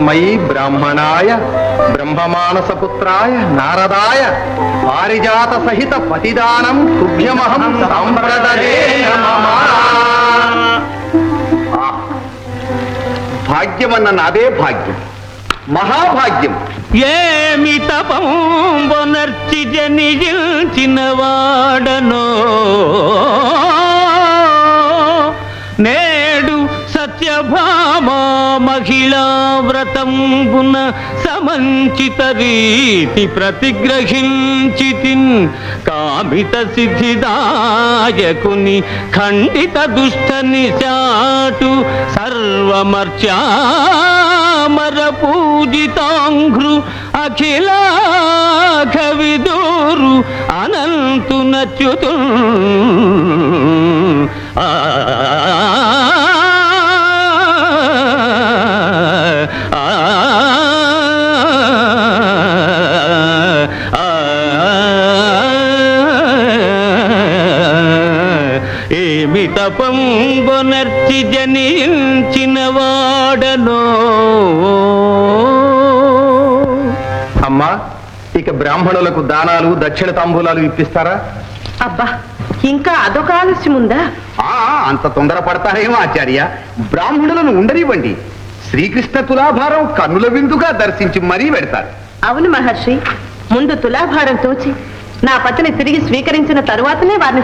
తస్మై బ్రాహ్మణాయ బ్రహ్మమానసపుత్రాయ నారదాయ పారిజాత సహిత పతిదానం తుభ్యమహం సాంప్రదదే నమః. భాగ్యమన్న నాదే భాగ్యం, మహాభాగ్యం. ఏమి తపంబొనర్చి జనిల్చిన వాడనో నేడు సత్యభామా మహిళా వ్రతంబున సమంచిత రీతి ప్రతిగ్రహించితిన్ కామిత సిద్ధిదాయకుని ఖండిత దుష్ట నిశాటు సర్వమర్చామర పూజితాంఘ్రు అఖిలాఖ విదూరు అనంతు నచ్యుతు ఏమి తపంబొనర్చి జనించిన వాడనో. అమ్మా, ఇక బ్రాహ్మణులకు దానాలు దక్షిణ తాంబూలాలు ఇప్పిస్తారా? అబ్బా, ఇంకా అదొక ఆలస్యం ఉందా? అంత తొందరపడతారేమో ఆచార్య. బ్రాహ్మణులను ఉండనివ్వండి. శ్రీకృష్ణ తులాభారం కన్నుల విందుగా దర్శించి మరీ పెడతారు. అవును మహర్షి, ముందు తులాభారం తోచి నా పతిని తిరిగి స్వీకరించిన తరువాతనే వారిని